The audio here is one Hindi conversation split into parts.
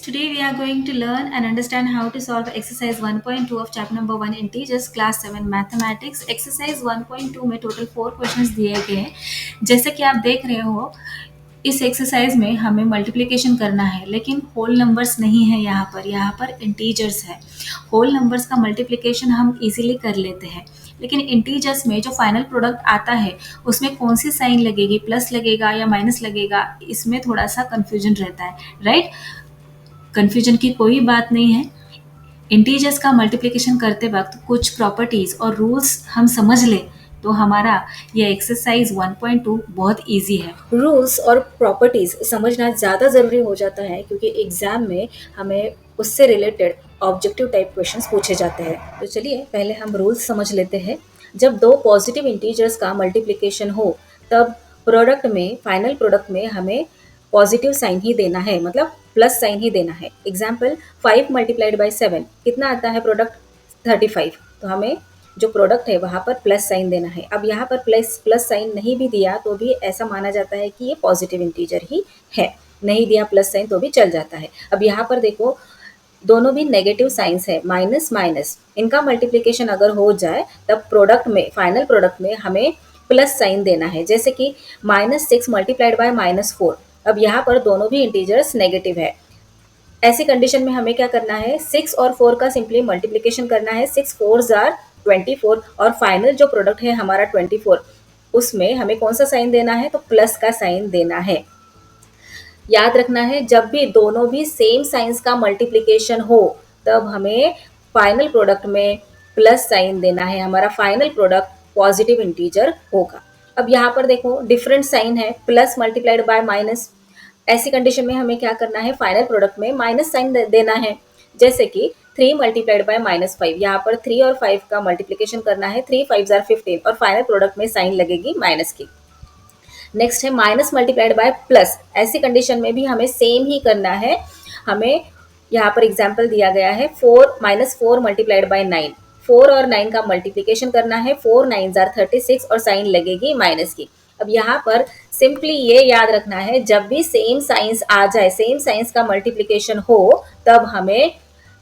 Today we are going to learn and understand how to solve exercise 1.2 of chapter number 1 integers class 7 mathematics. exercise 1.2 में टोटल 4 क्वेश्चंस दिए गए हैं। जैसे कि आप देख रहे हो इस एक्सरसाइज में हमें मल्टीप्लिकेशन करना है, लेकिन होल नंबर्स नहीं है। यहाँ पर इंटीजर्स है। होल नंबर्स का मल्टीप्लिकेशन हम इजीली कर लेते हैं, लेकिन इंटीजर्स में जो फाइनल प्रोडक्ट आता है उसमें कौन सी साइन लगेगी, प्लस लगेगा या माइनस लगेगा, इसमें थोड़ा सा कंफ्यूजन रहता है, राइट। कन्फ्यूजन की कोई बात नहीं है। इंटीजर्स का मल्टीप्लिकेशन करते वक्त कुछ प्रॉपर्टीज और रूल्स हम समझ लें तो हमारा ये एक्सरसाइज 1.2 बहुत इजी है। रूल्स और प्रॉपर्टीज समझना ज़्यादा ज़रूरी हो जाता है क्योंकि एग्जाम में हमें उससे रिलेटेड ऑब्जेक्टिव टाइप क्वेश्चंस पूछे जाते हैं। तो चलिए पहले हम रूल्स समझ लेते हैं। जब दो पॉजिटिव इंटीजर्स का मल्टीप्लिकेशन हो तब प्रोडक्ट में फाइनल प्रोडक्ट में हमें पॉजिटिव साइन ही देना है, मतलब प्लस साइन ही देना है। एग्जाम्पल 5 मल्टीप्लाइड बाई 7 कितना आता है प्रोडक्ट 35। तो हमें जो प्रोडक्ट है वहाँ पर प्लस साइन देना है। अब यहाँ पर प्लस साइन नहीं भी दिया तो भी ऐसा माना जाता है कि ये पॉजिटिव इंटीजर ही है, नहीं दिया प्लस साइन तो भी चल जाता है। अब यहाँ पर देखो दोनों भी नेगेटिव साइंस है, माइनस माइनस, इनका मल्टीप्लिकेशन अगर हो जाए तब प्रोडक्ट में फाइनल प्रोडक्ट में हमें प्लस साइन देना है। जैसे कि -6 मल्टीप्लाइड बाय -4। अब यहाँ पर दोनों भी इंटीजर्स नेगेटिव है। ऐसी कंडीशन में हमें क्या करना है, 6 और 4 का सिंपली मल्टीप्लिकेशन करना है। 6 4 जार 24 और फाइनल जो प्रोडक्ट है हमारा 24, उसमें हमें कौन सा साइन देना है, तो प्लस का साइन देना है। याद रखना है जब भी दोनों भी सेम साइंस का मल्टीप्लिकेशन हो तब हमें फाइनल प्रोडक्ट में प्लस साइन देना है। हमारा फाइनल प्रोडक्ट पॉजिटिव इंटीजर होगा। अब यहाँ पर देखो डिफरेंट साइन है, प्लस मल्टीप्लाइड बाय माइनस। ऐसी कंडीशन में हमें क्या करना है, फाइनल प्रोडक्ट में माइनस साइन देना है। जैसे कि 3 मल्टीप्लाइड बाय -5, यहाँ पर 3 और 5 का मल्टीप्लिकेशन करना है। 3 5 जार 15 और फाइनल प्रोडक्ट में साइन लगेगी माइनस की। नेक्स्ट है माइनस मल्टीप्लाइड बाय प्लस। ऐसी कंडीशन में भी हमें सेम ही करना है। हमें यहाँ पर एग्जाम्पल दिया गया है -4 मल्टीप्लाइड बाय 9। 4 और 9 का मल्टीप्लिकेशन करना है। 4 9 जार 36 और साइन लगेगी माइनस की। अब यहाँ पर सिंपली ये याद रखना है जब भी सेम साइंस आ जाए, सेम साइंस का मल्टीप्लिकेशन हो तब हमें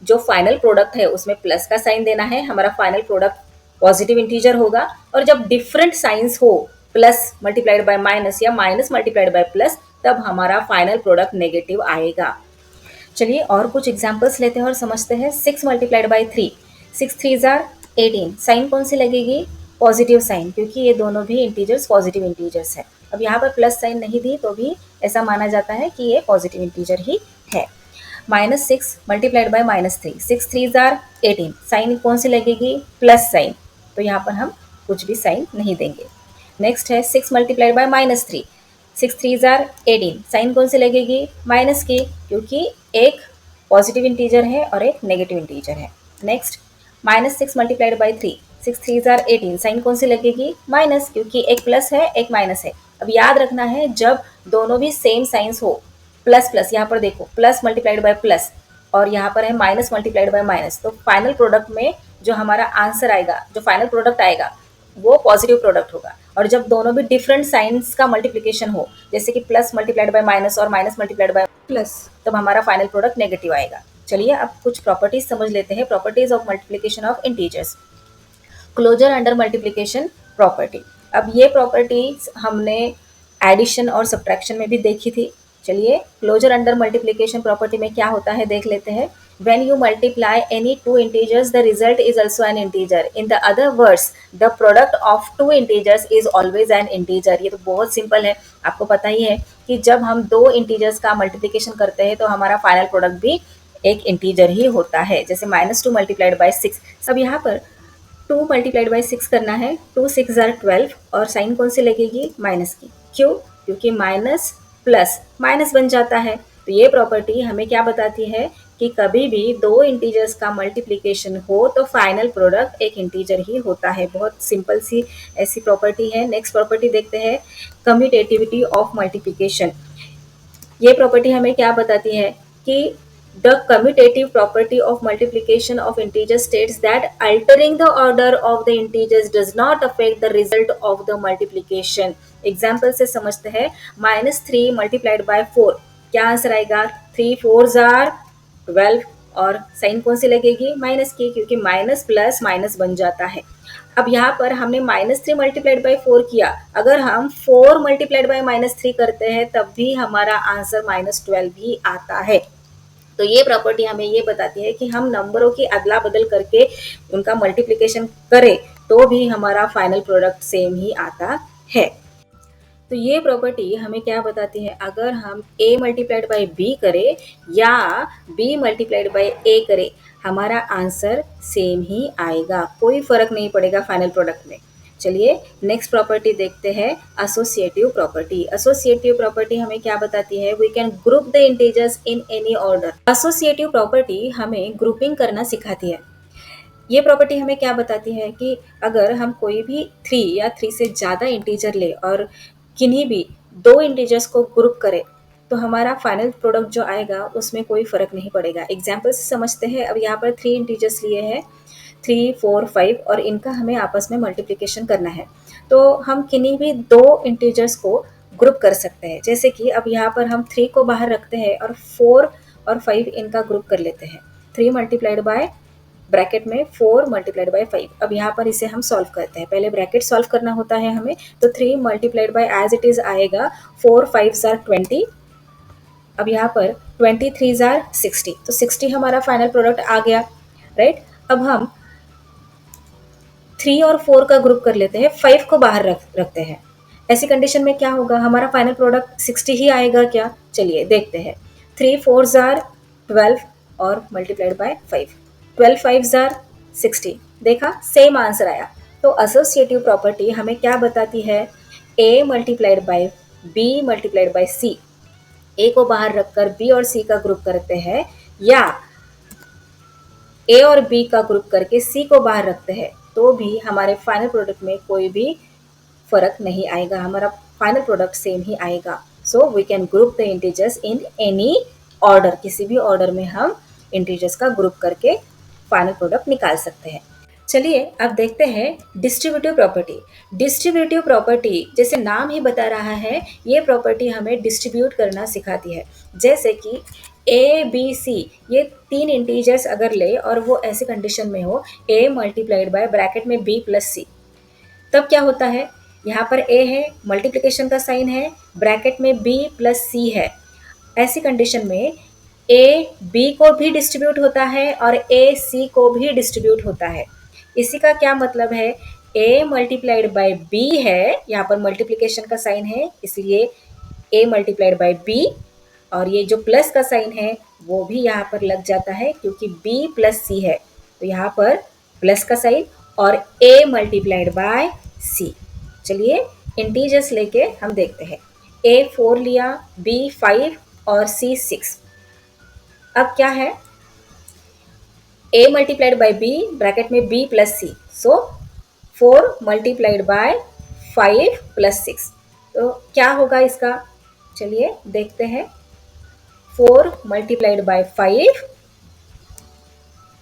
जो फाइनल प्रोडक्ट है उसमें प्लस का साइन देना है। हमारा फाइनल प्रोडक्ट पॉजिटिव इंटीजर होगा। और जब डिफरेंट साइंस हो, प्लस मल्टीप्लाइड बाय माइनस या माइनस मल्टीप्लाइड बाय प्लस, तब हमारा फाइनल प्रोडक्ट नेगेटिव आएगा। चलिए और कुछ एग्जांपल्स लेते हैं और समझते हैं। 6 मल्टीप्लाइड बाय 3, 6 3 जार 18, साइन कौन सी लगेगी, पॉजिटिव साइन, क्योंकि ये दोनों भी इंटीजर्स पॉजिटिव इंटीजर्स है। अब यहाँ पर प्लस साइन नहीं दी तो भी ऐसा माना जाता है कि ये पॉजिटिव इंटीजर ही है। -6 मल्टीप्लाइड बाय -3, 6 3 जार 18, साइन कौन सी लगेगी, प्लस साइन, तो यहाँ पर हम कुछ भी साइन नहीं देंगे। नेक्स्ट है 6 मल्टीप्लाइड बाय -3, 6 3 जार 18, साइन कौन सी लगेगी, माइनस की, क्योंकि एक पॉजिटिव इंटीजर है और एक नेगेटिव इंटीजर है। नेक्स्ट -6 मल्टीप्लाइड बाय 3, 6 3 जार 18, साइन कौन सी लगेगी, माइनस, क्योंकि एक प्लस है एक माइनस है। अब याद रखना है जब दोनों भी सेम साइंस हो, प्लस प्लस, यहाँ पर देखो प्लस मल्टीप्लाइड बाय प्लस और यहाँ पर है माइनस मल्टीप्लाइड बाय माइनस, तो फाइनल प्रोडक्ट में जो हमारा आंसर आएगा, जो फाइनल प्रोडक्ट आएगा वो पॉजिटिव प्रोडक्ट होगा। और जब दोनों भी डिफरेंट साइंस का मल्टीप्लिकेशन हो, जैसे कि प्लस मल्टीप्लाइड बाय माइनस और माइनस मल्टीप्लाइड बाय प्लस, तब हमारा फाइनल प्रोडक्ट नेगेटिव आएगा। चलिए अब कुछ प्रॉपर्टीज समझ लेते हैं। Properties of multiplication of integers. Closure under multiplication property. अब ये प्रॉपर्टीज हमने एडिशन और सब्ट्रैक्शन में भी देखी थी। चलिए क्लोजर अंडर मल्टीप्लिकेशन प्रॉपर्टी में क्या होता है देख लेते हैं। When you multiply any two integers, the result is also an integer. In the other words, the product of two integers is always an integer. ये तो बहुत सिंपल है, आपको पता ही है कि जब हम दो इंटीजर्स का मल्टीप्लिकेशन करते हैं तो हमारा फाइनल प्रोडक्ट भी एक इंटीजर ही होता है। जैसे -2 मल्टीप्लाइड बाय 6। अब यहाँ पर 2 मल्टीप्लाइड बाय 6 करना है। 2 6 जार 12 और साइन कौन सी लगेगी, माइनस की। क्यों, क्योंकि माइनस प्लस माइनस बन जाता है। तो ये प्रॉपर्टी हमें क्या बताती है कि कभी भी दो इंटीजर्स का मल्टीप्लिकेशन हो तो फाइनल प्रोडक्ट एक इंटीजर ही होता है। बहुत सिंपल सी ऐसी प्रॉपर्टी है। नेक्स्ट प्रॉपर्टी देखते हैं, कम्यूटेटिविटी ऑफ मल्टीप्लिकेशन। ये प्रॉपर्टी हमें क्या बताती है कि the commutative property of multiplication of integer states that altering the order of the integers does not affect the result of the multiplication. Example से समझते हैं। -3 मल्टीप्लाइड बाय 4, क्या आंसर आएगा, 3 4 जार 12 और साइन कौन सी लगेगी, माइनस की, क्योंकि माइनस प्लस माइनस बन जाता है। अब यहाँ पर हमने -3 मल्टीप्लाइड बाई 4 किया, अगर हम 4 मल्टीप्लाइड बाई -3 करते हैं तब भी हमारा आंसर -12 ही आता है। तो ये प्रॉपर्टी हमें ये बताती है कि हम नंबरों की अदला बदल करके उनका मल्टीप्लिकेशन करें तो भी हमारा फाइनल प्रोडक्ट सेम ही आता है। तो ये प्रॉपर्टी हमें क्या बताती है, अगर हम a मल्टीप्लाइड बाई बी करें या b मल्टीप्लाइड बाई a करें, हमारा आंसर सेम ही आएगा, कोई फर्क नहीं पड़ेगा फाइनल प्रोडक्ट में। चलिए नेक्स्ट प्रॉपर्टी देखते हैं, एसोसिएटिव प्रॉपर्टी। एसोसिएटिव प्रॉपर्टी हमें क्या बताती है, we can group the integers in any order. Associative property हमें ग्रुपिंग करना सिखाती है। ये प्रॉपर्टी हमें क्या बताती है कि अगर हम कोई भी 3 या 3 से ज़्यादा इंटीजर ले और किन्हीं भी 2 इंटीजर्स को ग्रुप करें तो हमारा फाइनल प्रोडक्ट जो आएगा उसमें कोई फ़र्क नहीं पड़ेगा। एग्जाम्पल से समझते हैं। अब यहाँ पर 3 इंटीजर्स लिए हैं, 3, 4, 5, और इनका हमें आपस में मल्टीप्लिकेशन करना है। तो हम किन्हीं भी 2 इंटीजर्स को ग्रुप कर सकते हैं। जैसे कि अब यहाँ पर हम 3 को बाहर रखते हैं और 4 और 5 इनका ग्रुप कर लेते हैं। 3 मल्टीप्लाइड बाय ब्रैकेट में 4 मल्टीप्लाइड बाय 5। अब यहाँ पर इसे हम सॉल्व करते हैं, पहले ब्रैकेट सॉल्व करना होता है हमें। तो 3 multiplied by as it is आएगा 4 5 जार 20। अब यहाँ पर 23 जार 60, तो 60 हमारा फाइनल प्रोडक्ट आ गया, राइट। अब हम 3 और 4 का ग्रुप कर लेते हैं, 5 को बाहर रखते हैं। ऐसी कंडीशन में क्या होगा, हमारा फाइनल प्रोडक्ट 60 ही आएगा क्या? चलिए देखते हैं। 3 4 जार 12 और मल्टीप्लाइड बाय 5, 12 5 जार 60, देखा सेम आंसर आया। तो एसोसिएटिव प्रॉपर्टी हमें क्या बताती है, a multiplied bye b multiplied by c, a को बाहर रखकर b और c का ग्रुप करते हैं, या a और b का ग्रुप करके c को बाहर रखते हैं, तो भी हमारे फाइनल प्रोडक्ट में कोई भी फर्क नहीं आएगा, हमारा फाइनल प्रोडक्ट सेम ही आएगा। So we can group the integers in any order, किसी भी ऑर्डर में हम इंटीजर्स का ग्रुप करके फाइनल प्रोडक्ट निकाल सकते हैं। चलिए अब देखते हैं डिस्ट्रीब्यूटिव प्रॉपर्टी। डिस्ट्रीब्यूटिव प्रॉपर्टी जैसे नाम ही बता रहा है, ये प्रॉपर्टी हमें डिस्ट्रीब्यूट करना सिखाती है। जैसे कि a b c ये 3 इंटीजर्स अगर ले और वो ऐसी कंडीशन में हो a मल्टीप्लाइड बाय ब्रैकेट में b प्लस c, तब क्या होता है, यहाँ पर a है, मल्टीप्लिकेशन का साइन है, ब्रैकेट में b प्लस c है। ऐसी कंडीशन में a b को भी डिस्ट्रीब्यूट होता है और a c को भी डिस्ट्रीब्यूट होता है। इसी का क्या मतलब है, a मल्टीप्लाइड बाय b है, यहाँ पर मल्टीप्लिकेशन का साइन है इसलिए a मल्टीप्लाइड बाय b, और ये जो प्लस का साइन है वो भी यहाँ पर लग जाता है क्योंकि b प्लस c है, तो यहाँ पर प्लस का साइन और a मल्टीप्लाइड बाय c। चलिए इंटीजर्स लेके हम देखते हैं। a 4 लिया, b 5 और c 6। अब क्या है, a multiplied bye b bracket में b plus c, so 4 multiplied by 5 plus 6, तो क्या होगा इसका, चलिए देखते हैं। 4 मल्टीप्लाइड बाय 5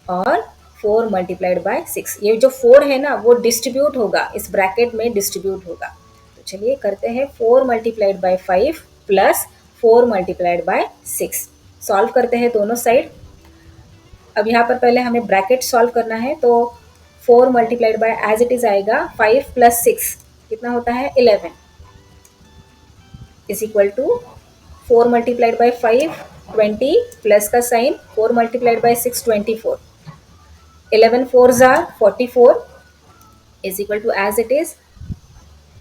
और 4 मल्टीप्लाइड बाय 6, ये जो 4 है ना वो डिस्ट्रीब्यूट होगा, इस ब्रैकेट में डिस्ट्रीब्यूट होगा। तो चलिए करते हैं, 4 multiplied by 5 plus 4 multiplied by 6, solve करते हैं दोनों साइड। अब यहाँ पर पहले हमें ब्रैकेट सॉल्व करना है, तो 4 multiplied by as it is आएगा 5 प्लस 6 कितना होता है 11, is equal to 4 multiplied by 5 20 plus का साइन, 4 मल्टीप्लाइड बाय 6 24, 11 4 जार 44 is equal to as it is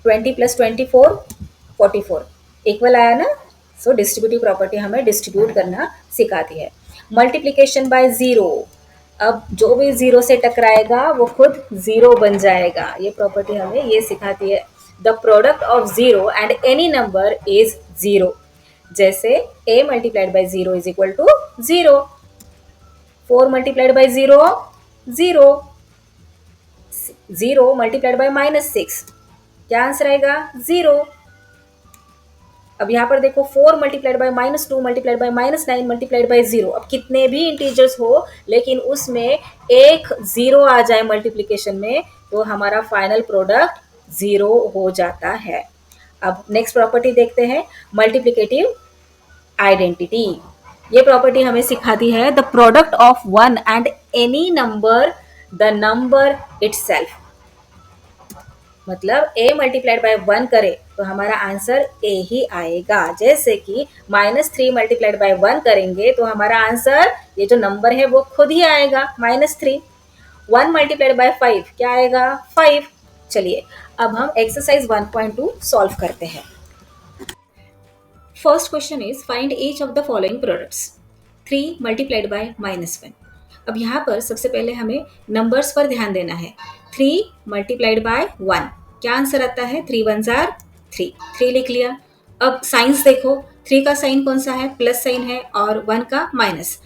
20 plus 24 44, equal आया ना। सो डिस्ट्रीब्यूटिव प्रॉपर्टी हमें डिस्ट्रीब्यूट करना सिखाती है। मल्टीप्लिकेशन बाय जीरो, अब जो भी जीरो से टकराएगा वो खुद जीरो बन जाएगा, ये प्रॉपर्टी हमें ये सिखाती है। The product of zero and any number is zero, जैसे a multiplied by zero is equal to zero, 4 multiplied by zero 0, 0 multiplied by -6, क्या आंसर आएगा 0। अब यहाँ पर देखो 4 multiplied by -2 multiplied by -9 multiplied by 0, अब कितने भी इंटीजर्स हो लेकिन उसमें एक 0 आ जाए मल्टीप्लिकेशन में तो हमारा फाइनल प्रोडक्ट 0 हो जाता है। अब नेक्स्ट प्रॉपर्टी देखते हैं, मल्टीप्लिकेटिव आइडेंटिटी। ये प्रॉपर्टी हमें सिखाती है the product of one and any number the number itself. मतलब a मल्टीप्लाइड बाय 1 करें तो हमारा आंसर a ही आएगा। जैसे कि -3 मल्टीप्लाइड बाय 1 करेंगे तो हमारा आंसर ये जो नंबर है वो खुद ही आएगा -3। 1 मल्टीप्लाइड बाय 5 क्या आएगा 5। चलिए अब हम एक्सरसाइज 1.2 सॉल्व करते हैं। First question is find each of the following products. 3 multiplied by -1। अब यहाँ पर सबसे पहले हमें नंबर्स पर ध्यान देना है। 3 मल्टीप्लाइड बाय 1 क्या आंसर आता है 3 1 जार 3, 3 लिख लिया। अब साइंस देखो, 3 का साइन कौन सा है प्लस साइन है और 1 का माइनस।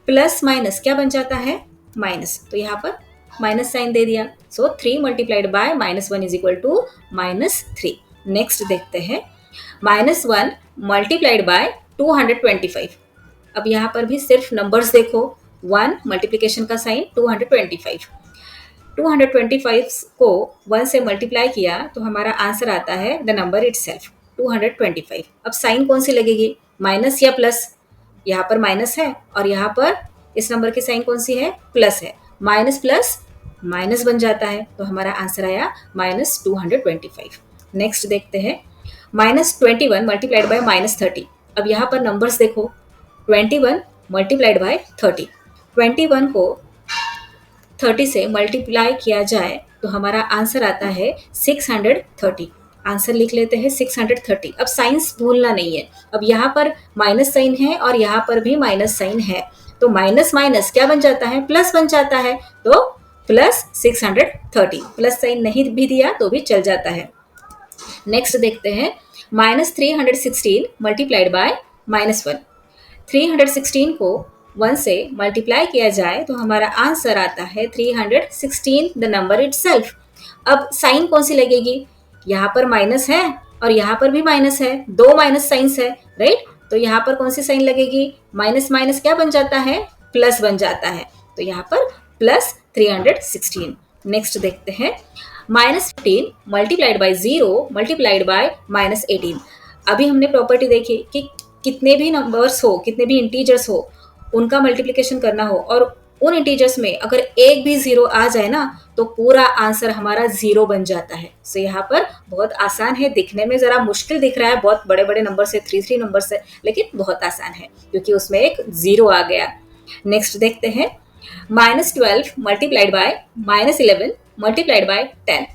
प्लस माइनस क्या बन जाता है माइनस, तो यहाँ पर माइनस साइन दे दिया। So 3 multiplied by -1 is equal to -3। Next देखते हैं -1 मल्टीप्लाइड बाय 225। अब यहाँ पर भी सिर्फ नंबर्स देखो, 1 मल्टीप्लिकेशन का साइन 225। 225 को 1 से मल्टीप्लाई किया तो हमारा आंसर आता है द नंबर इटसेल्फ 225। अब साइन कौन सी लगेगी माइनस या प्लस, यहाँ पर माइनस है और यहाँ पर इस नंबर की साइन कौन सी है प्लस है। माइनस प्लस माइनस बन जाता है तो हमारा आंसर आया -225। नेक्स्ट देखते हैं -21 मल्टीप्लाइड बाय -30। अब यहाँ पर नंबर्स देखो, 21 मल्टीप्लाइड बाय 30। 21 को 30 से मल्टीप्लाई किया जाए तो हमारा आंसर आता है 630। आंसर लिख लेते हैं 630। अब साइंस भूलना नहीं है। अब यहाँ पर माइनस साइन है और यहाँ पर भी माइनस साइन है, तो माइनस माइनस क्या बन जाता है प्लस बन जाता है, तो प्लस 630। प्लस साइन नहीं भी दिया तो भी चल जाता है। नेक्स्ट देखते हैं -316 मल्टीप्लाइड बाय -1। 316 को 1 से मल्टीप्लाई किया जाए तो हमारा आंसर आता है 316 द नंबर इटसेल्फ। अब साइन कौन सी लगेगी, यहाँ पर माइनस है और यहाँ पर भी माइनस है, दो माइनस साइंस है राइट। तो यहाँ पर कौन सी साइन लगेगी माइनस माइनस क्या बन जाता है प्लस बन जाता है, तो यहाँ पर प्लस 316। नेक्स्ट देखते हैं -15 मल्टीप्लाइड बाय 0 मल्टीप्लाइड बाय -18। अभी हमने प्रॉपर्टी देखी कि कितने भी नंबर्स हो, कितने भी इंटीजर्स हो, उनका मल्टीप्लिकेशन करना हो और उन इंटीजर्स में अगर एक भी जीरो आ जाए ना तो पूरा आंसर हमारा जीरो बन जाता है। सो यहाँ पर बहुत आसान है, दिखने में जरा मुश्किल दिख रहा है, बहुत बड़े बड़े नंबर से 3 नंबर से, लेकिन बहुत आसान है क्योंकि उसमें एक जीरो आ गया। नेक्स्ट देखते हैं -12 मल्टीप्लाइड बाय -11 मल्टीप्लाइड बाय 10।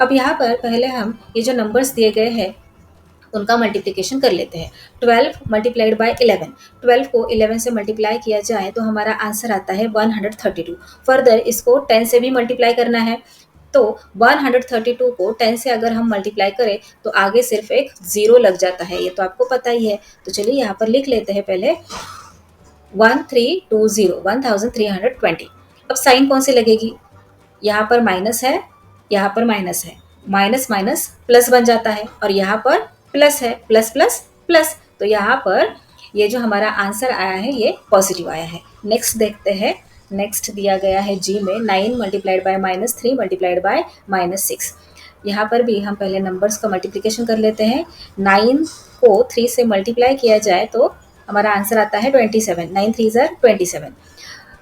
अब यहाँ पर पहले हम ये जो नंबर्स दिए गए हैं उनका मल्टीप्लिकेशन कर लेते हैं। 12 मल्टीप्लाइड बाय 11, 12 को 11 से मल्टीप्लाई किया जाए तो हमारा आंसर आता है 132। फर्दर इसको 10 से भी मल्टीप्लाई करना है, तो 132 को 10 से अगर हम मल्टीप्लाई करें तो आगे सिर्फ एक जीरो लग जाता है, ये तो आपको पता ही है। तो चलिए यहाँ पर लिख लेते हैं पहले 1320। अब साइन कौन सी लगेगी, यहाँ पर माइनस है, यहाँ पर माइनस है, माइनस माइनस प्लस बन जाता है और यहाँ पर प्लस है, प्लस प्लस प्लस, तो यहाँ पर ये जो हमारा आंसर आया है ये पॉजिटिव आया है। नेक्स्ट देखते हैं, नेक्स्ट दिया गया है जी में 9 मल्टीप्लाइड बाय -3 मल्टीप्लाइड बाय -6। यहाँ पर भी हम पहले नंबर्स का मल्टीप्लिकेशन कर लेते हैं। 9 को 3 से मल्टीप्लाई किया जाए तो हमारा आंसर आता है 27। 9 3 ज़ार 27।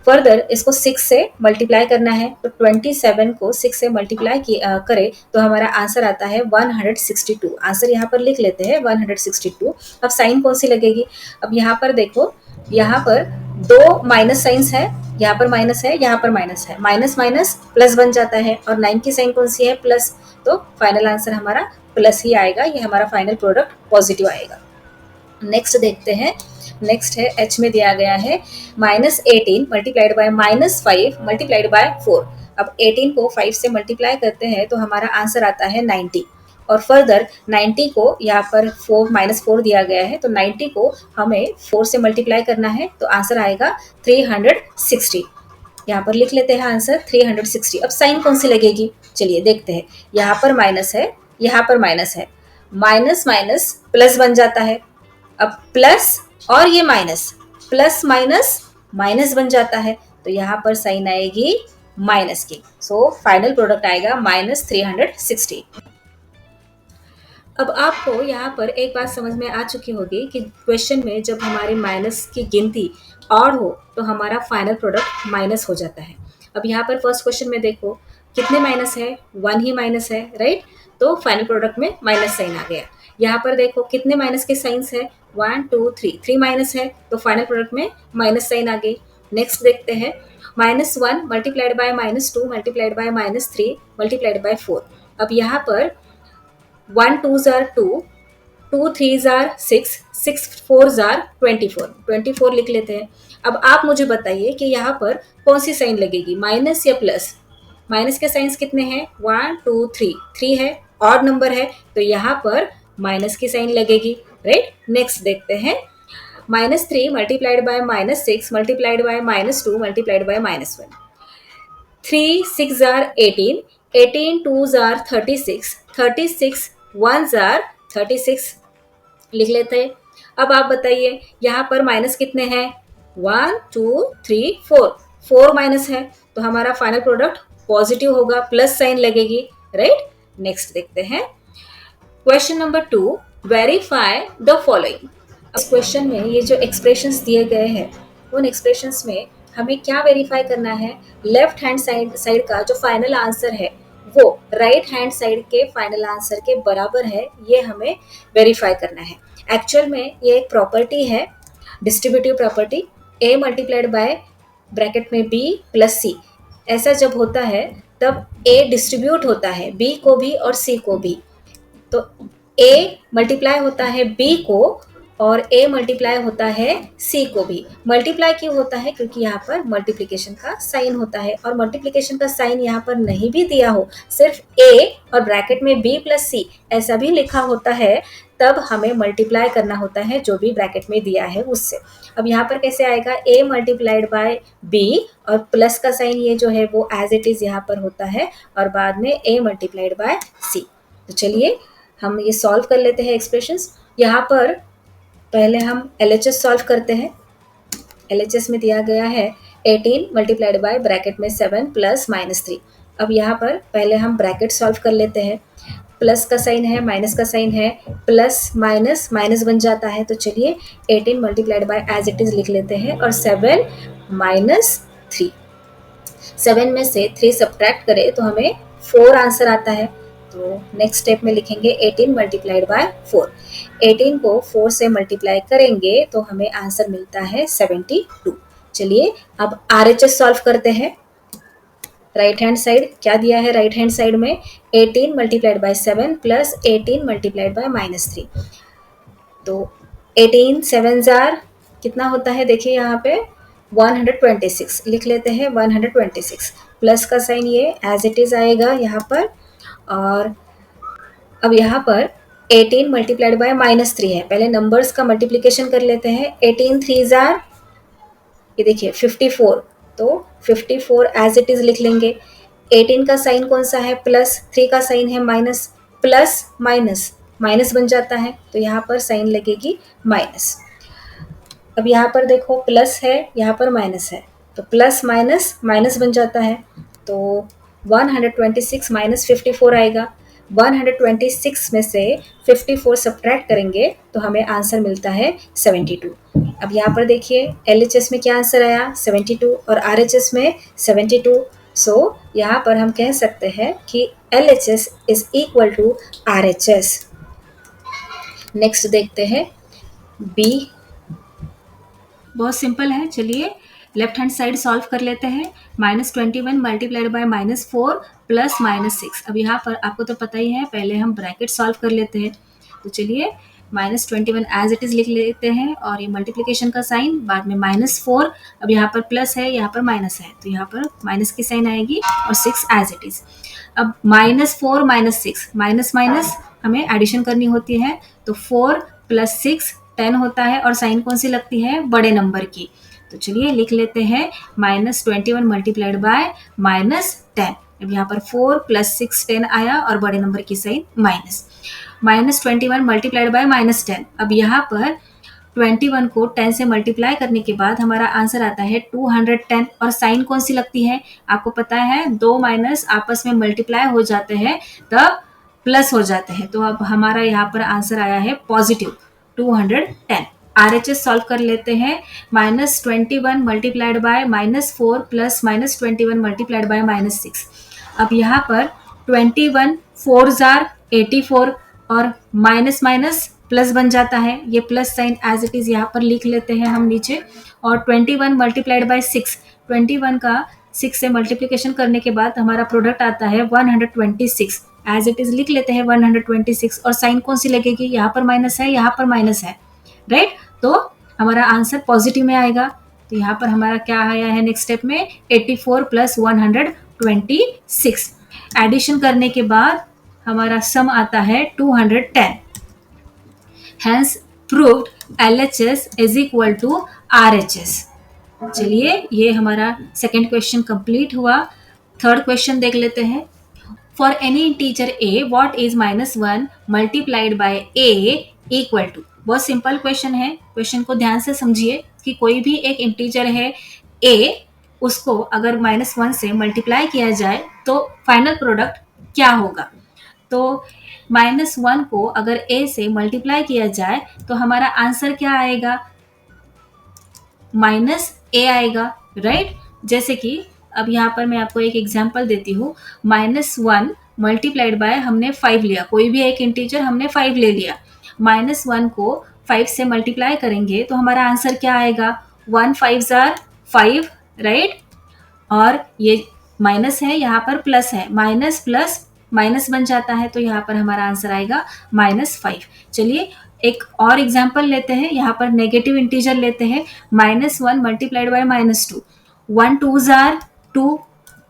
फर्दर इसको 6 से मल्टीप्लाई करना है, तो 27 को 6 से मल्टीप्लाई करें तो हमारा आंसर आता है 162। आंसर यहाँ पर लिख लेते हैं 162। अब साइन कौन सी लगेगी, अब यहाँ पर देखो, यहाँ पर दो माइनस साइंस है, यहाँ पर माइनस है, यहाँ पर माइनस है, माइनस माइनस प्लस बन जाता है और 9 की साइन कौन सी है प्लस, तो फाइनल आंसर हमारा प्लस ही आएगा, ये हमारा फाइनल प्रोडक्ट पॉजिटिव आएगा। नेक्स्ट देखते हैं, नेक्स्ट है एच में दिया गया है -18 मल्टीप्लाइड बाय -5 मल्टीप्लाइड बाय 4। अब 18 को 5 से मल्टीप्लाई करते हैं तो हमारा आंसर आता है 90 और फर्दर 90 को यहाँ पर -4 दिया गया है, तो 90 को हमें 4 से मल्टीप्लाई करना है तो आंसर आएगा 360। यहाँ पर लिख लेते हैं आंसर 360। अब साइन कौन सी लगेगी चलिए देखते हैं, यहाँ पर माइनस है, यहाँ पर माइनस है, माइनस माइनस प्लस बन जाता है। अब प्लस और ये माइनस, प्लस माइनस माइनस बन जाता है, तो यहाँ पर साइन आएगी माइनस की। सो फाइनल प्रोडक्ट आएगा -360। अब आपको यहाँ पर एक बात समझ में आ चुकी होगी कि क्वेश्चन में जब हमारे माइनस की गिनती ऑड हो तो हमारा फाइनल प्रोडक्ट माइनस हो जाता है। अब यहाँ पर फर्स्ट क्वेश्चन में देखो कितने माइनस है, वन ही माइनस है, राइट। तो फाइनल प्रोडक्ट में माइनस साइन आ गया। यहाँ पर देखो कितने माइनस के साइंस है, one two three, three minus है तो फाइनल प्रोडक्ट में माइनस साइन आ गई। नेक्स्ट देखते हैं -1 multiplied by -2 multiplied by -3 multiplied by 4। अब यहाँ पर 1 2 जार 2, 2 3 जार 6, 6 4 जार 24, 24 लिख लेते हैं। अब आप मुझे बताइए कि यहाँ पर कौन सी साइन लगेगी, माइनस या प्लस। माइनस के साइंस कितने हैं, 1 2 3, 3 है, ऑड नंबर है तो यहाँ पर माइनस की साइन लगेगी, राइट। नेक्स्ट देखते हैं -3 multiplied by -6 multiplied by -2 multiplied by -1। 3 6 jar 18, 18 2 jar 36, 36 1 jar 36 लिख लेते हैं। अब आप बताइए यहाँ पर माइनस कितने हैं, 1 2 3 4, 4 माइनस है तो हमारा फाइनल प्रोडक्ट पॉजिटिव होगा, प्लस साइन लगेगी, राइट। नेक्स्ट देखते हैं question number 2, verify the following. इस क्वेश्चन में ये जो एक्सप्रेशंस दिए गए हैं उन एक्सप्रेशंस में हमें क्या वेरीफाई करना है, लेफ्ट हैंड साइड का जो फाइनल आंसर है वो राइट हैंड साइड के फाइनल आंसर के बराबर है, ये हमें वेरीफाई करना है। एक्चुअल में ये एक प्रॉपर्टी है, distributive property, a multiplied bye bracket में b प्लस c। ऐसा जब होता है तब a डिस्ट्रीब्यूट होता है b को भी और c को भी। तो a मल्टीप्लाई होता है b को और a मल्टीप्लाई होता है c को भी। मल्टीप्लाई क्यों होता है, क्योंकि यहाँ पर मल्टीप्लिकेशन का साइन होता है और मल्टीप्लिकेशन का साइन यहाँ पर नहीं भी दिया हो, सिर्फ a और ब्रैकेट में b प्लस c ऐसा भी लिखा होता है, तब हमें मल्टीप्लाई करना होता है जो भी ब्रैकेट में दिया है उससे। अब यहाँ पर कैसे आएगा, a मल्टीप्लाइड बाय b और प्लस का साइन ये जो है वो एज इट इज यहाँ पर होता है और बाद में a मल्टीप्लाइड बाय c। तो चलिए हम ये सॉल्व कर लेते हैं एक्सप्रेशंस। यहाँ पर पहले हम LHS सॉल्व करते हैं। LHS में दिया गया है 18 मल्टीप्लाइड बाय ब्रैकेट में 7 प्लस -3। अब यहाँ पर पहले हम ब्रैकेट सॉल्व कर लेते हैं। प्लस का साइन है, माइनस का साइन है, प्लस माइनस माइनस बन जाता है तो चलिए 18 multiplied by as it is लिख लेते हैं और 7 -3। 7 में से 3 सब्ट्रैक्ट करें तो हमें 4 आंसर आता है। तो नेक्स्ट स्टेप में लिखेंगे 18 मल्टीप्लाइड बाय 4। 18 को 4 से मल्टीप्लाई करेंगे तो हमें आंसर मिलता है 72। चलिए अब RHS सॉल्व करते हैं। राइट हैंड साइड क्या दिया है, राइट हैंड साइड में 18 multiplied bye 7 plus 18 multiplied by -3। तो 18 7 जार कितना होता है, देखिए यहाँ पे 126 लिख लेते हैं, 126 प्लस का साइन ये एज इट इज आएगा यहाँ पर। और अब यहाँ पर 18 मल्टीप्लाइड बाय -3 है, पहले नंबर्स का मल्टीप्लिकेशन कर लेते हैं। 18 3 जार ये देखिए 54, तो 54 एज इट इज लिख लेंगे। 18 का साइन कौन सा है, प्लस, 3 का साइन है माइनस, प्लस माइनस माइनस बन जाता है तो यहाँ पर साइन लगेगी माइनस। अब यहाँ पर देखो प्लस है, यहाँ पर माइनस है तो प्लस माइनस माइनस बन जाता है तो 126 माइनस 54 आएगा। 126 में से 54 सब्ट्रैक्ट करेंगे तो हमें आंसर मिलता है 72। अब यहाँ पर देखिए LHS में क्या आंसर आया, 72 और RHS में 72। सो यहाँ पर हम कह सकते हैं कि LHS is equal to RHS। Next देखते हैं B। बहुत सिंपल है, चलिए लेफ्ट हैंड साइड सॉल्व कर लेते हैं। -21 मल्टीप्लाइड बाय -4 प्लस -6। अब यहाँ पर आपको तो पता ही है, पहले हम ब्रैकेट सॉल्व कर लेते हैं। तो चलिए -21 एज इट इज लिख लेते हैं और ये मल्टीप्लिकेशन का साइन, बाद में -4। अब यहाँ पर प्लस है, यहाँ पर माइनस है तो यहाँ पर माइनस की साइन आएगी और 6 एज इट इज। अब -4 -6 माइनस माइनस हमें एडिशन करनी होती है तो 4 + 6 10 होता है और साइन कौन सी लगती है, बड़े नंबर की। तो चलिए लिख लेते हैं -21 मल्टीप्लाइड बाय -10। अब यहाँ पर 4 + 6 10 आया और बड़े नंबर की साइन माइनस। -21 multiplied by -10। अब यहाँ पर 21 को 10 से मल्टीप्लाई करने के बाद हमारा आंसर आता है 210 और साइन कौन सी लगती है, आपको पता है, दो माइनस आपस में मल्टीप्लाई हो जाते हैं तब प्लस हो जाते हैं, तो अब हमारा यहाँ पर आंसर आया है पॉजिटिव 210। RHS सॉल्व कर लेते हैं। -21 multiplied by -4 plus -21 multiplied by -6। अब यहाँ पर 21 4 जार 84 और माइनस माइनस प्लस बन जाता है, ये plus sign as it is यहाँ पर लिख लेते हैं हम नीचे। और 21 मल्टीप्लाइड बाय 6, 21 का 6 से मल्टीप्लीकेशन करने के बाद हमारा प्रोडक्ट आता है 126, एज इट इज लिख लेते हैं 126। और साइन कौन सी लगेगी, यहाँ पर माइनस है, यहाँ पर माइनस है, राइट। तो हमारा आंसर पॉजिटिव में आएगा। तो यहाँ पर हमारा क्या आया है नेक्स्ट स्टेप में, 84 प्लस 126। एडिशन करने के बाद हमारा सम आता है 210। Hence proved LHS is equal to RHS। चलिए ये हमारा सेकेंड क्वेश्चन कंप्लीट हुआ। थर्ड क्वेश्चन देख लेते हैं। For any integer a what is -1 multiplied by a equal to. बहुत सिंपल क्वेश्चन है, क्वेश्चन को ध्यान से समझिए कि कोई भी एक इंटीजर है a, उसको अगर -1 से मल्टीप्लाई किया जाए तो फाइनल प्रोडक्ट क्या होगा। तो -1 को अगर a से मल्टीप्लाई किया जाए तो हमारा आंसर क्या आएगा, -a आएगा, राइट। जैसे कि अब यहाँ पर मैं आपको एक एग्जांपल देती हूँ। -1 मल्टीप्लाइड बाय हमने 5 लिया, कोई भी एक इंटीजर हमने 5 ले लिया। -1 को 5 से मल्टीप्लाई करेंगे तो हमारा आंसर क्या आएगा, 1 5 जार 5, राइट। और ये माइनस है, यहाँ पर प्लस है, माइनस प्लस माइनस बन जाता है, तो यहाँ पर हमारा आंसर आएगा -5। चलिए एक और एग्जाम्पल लेते हैं, यहाँ पर नेगेटिव इंटीजर लेते हैं। -1 मल्टीप्लाइड बाय -2, 1 2 जार 2,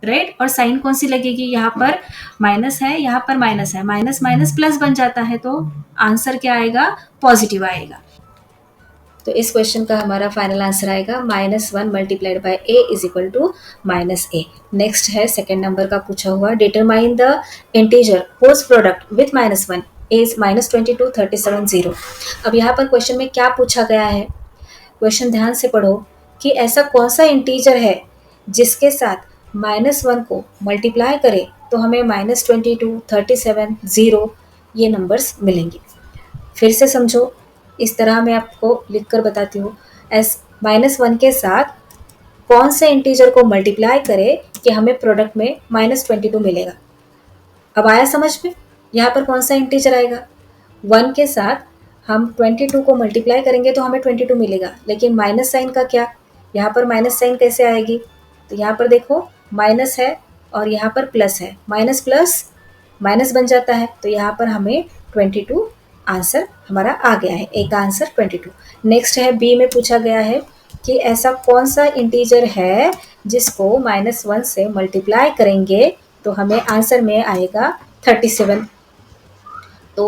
राइट। और साइन कौन सी लगेगी, यहाँ पर माइनस है, यहाँ पर माइनस है, माइनस माइनस प्लस बन जाता है, तो आंसर क्या आएगा, पॉजिटिव आएगा। तो इस क्वेश्चन का हमारा फाइनल आंसर आएगा -1 multiplied by a is equal to -a। Next है सेकेंड नंबर का पूछा हुआ, determine the integer whose product with -1 इज -22 37 0। अब यहाँ पर क्वेश्चन में क्या पूछा गया है, क्वेश्चन ध्यान से पढ़ो कि ऐसा कौन सा इंटीजर है जिसके साथ -1 को मल्टीप्लाई करें तो हमें -22 37 0 ये नंबर्स मिलेंगे। फिर से समझो, इस तरह मैं आपको लिखकर बताती हूँ। -1 के साथ कौन से इंटीजर को मल्टीप्लाई करें कि हमें प्रोडक्ट में -22 मिलेगा। अब आया समझ में, यहाँ पर कौन सा इंटीजर आएगा, 1 के साथ हम 22 को मल्टीप्लाई करेंगे तो हमें 22 मिलेगा, लेकिन माइनस साइन का क्या, यहाँ पर माइनस साइन कैसे आएगी। तो यहाँ पर देखो माइनस है और यहाँ पर प्लस है, माइनस प्लस माइनस बन जाता है, तो यहाँ पर हमें 22 आंसर हमारा आ गया है, एक आंसर 22। नेक्स्ट है बी में पूछा गया है कि ऐसा कौन सा इंटीजर है जिसको -1 से मल्टीप्लाई करेंगे तो हमें आंसर में आएगा 37। तो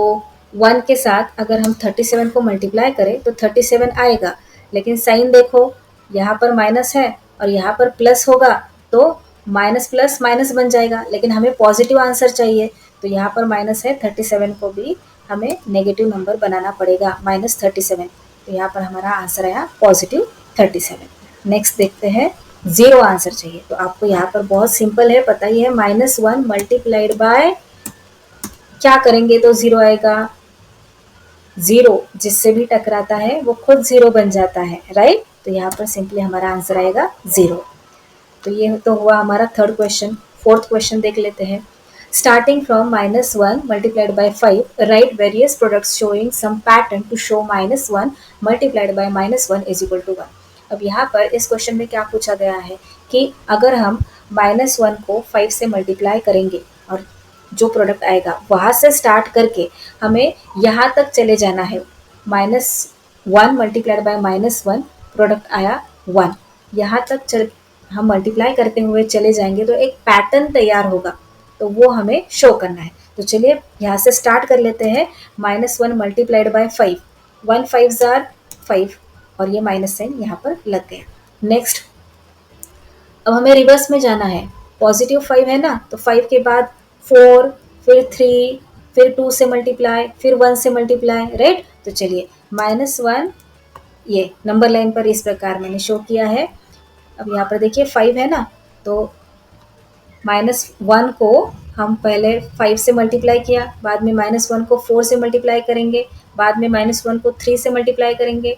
1 के साथ अगर हम 37 को मल्टीप्लाई करें तो 37 आएगा, लेकिन साइन देखो यहाँ पर माइनस है और यहाँ पर प्लस होगा, तो माइनस प्लस माइनस बन जाएगा, लेकिन हमें पॉजिटिव आंसर चाहिए, तो यहाँ पर माइनस है, 37 को भी हमें नेगेटिव नंबर बनाना पड़ेगा, -37। तो यहाँ पर हमारा आंसर आया पॉजिटिव 37। नेक्स्ट देखते हैं, 0 आंसर चाहिए। तो आपको यहाँ पर बहुत सिंपल है, पता ही है, -1 मल्टीप्लाइड बाय क्या करेंगे तो 0 आएगा, 0 जिससे भी टकराता है वो खुद 0 बन जाता है, राइट। तो यहाँ पर सिंपली हमारा आंसर आएगा 0। तो ये तो हुआ हमारा थर्ड क्वेश्चन। फोर्थ क्वेश्चन देख लेते हैं। Starting from -1 multiplied by 5, write various products showing some pattern to show -1 multiplied by -1 is equal to 1। अब यहाँ पर इस क्वेश्चन में क्या पूछा गया है कि अगर हम -1 को 5 से मल्टीप्लाई करेंगे और जो प्रोडक्ट आएगा वहाँ से स्टार्ट करके हमें यहाँ तक चले जाना है। -1 मल्टीप्लाइड बाय -1 प्रोडक्ट आया 1, यहाँ तक हम मल्टीप्लाई करते हुए चले जाएंगे तो एक पैटर्न तैयार होगा, तो वो हमें शो करना है। तो चलिए यहाँ से स्टार्ट कर लेते हैं। -1 मल्टीप्लाइड बाय 5, 1 5 जार 5 और ये माइनस साइन यहाँ पर लग गया। नेक्स्ट अब हमें रिवर्स में जाना है, पॉजिटिव 5 है ना, तो 5 के बाद 4, फिर 3, फिर 2 से मल्टीप्लाई, फिर 1 से मल्टीप्लाई, राइट। तो चलिए -1 ये नंबर लाइन पर इस प्रकार मैंने शो किया है। अब यहाँ पर देखिए 5 है ना, तो -1 को हम पहले 5 से मल्टीप्लाई किया, बाद में -1 को 4 से मल्टीप्लाई करेंगे, बाद में -1 को 3 से मल्टीप्लाई करेंगे,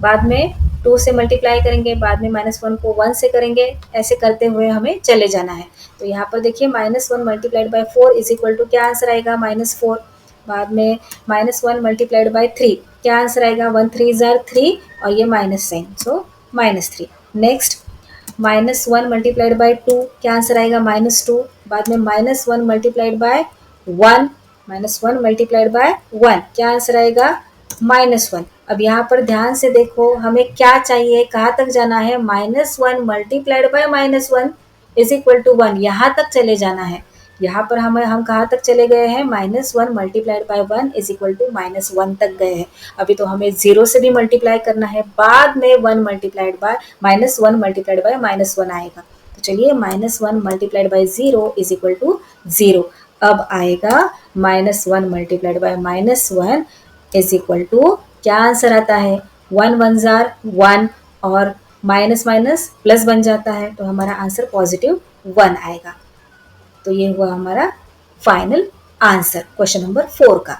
बाद में 2 से मल्टीप्लाई करेंगे, बाद में -1 को 1 से करेंगे, ऐसे करते हुए हमें चले जाना है। तो यहाँ पर देखिए -1 multiplied by 4 is equal to क्या आंसर आएगा -4, बाद में -1 मल्टीप्लाइड बाय 3 क्या आंसर आएगा 1 3 जार 3 और ये minus sign, so -3। Next -1 multiplied by 2 क्या आंसर आएगा -2, बाद में -1 मल्टीप्लाइड बाय 1, -1 मल्टीप्लाइड बाय 1 क्या आंसर आएगा -1। अब यहाँ पर ध्यान से देखो हमें क्या चाहिए, कहाँ तक जाना है, -1 multiplied by -1 is equal to 1, यहाँ तक चले जाना है। यहाँ पर हम कहाँ तक चले गए हैं, -1 multiplied by 1 is equal to -1 तक गए हैं। अभी तो हमें 0 से भी मल्टीप्लाई करना है, बाद में 1 मल्टीप्लाइड बाय -1 मल्टीप्लाइड बाय -1 आएगा। तो चलिए -1 multiplied by 0 is equal to 0। अब आएगा -1 multiplied by -1 is equal to क्या आंसर आता है 1 1 जार 1 और माइनस माइनस प्लस बन जाता है, तो हमारा आंसर पॉजिटिव 1 आएगा। तो ये हुआ हमारा फाइनल आंसर क्वेश्चन नंबर 4 का।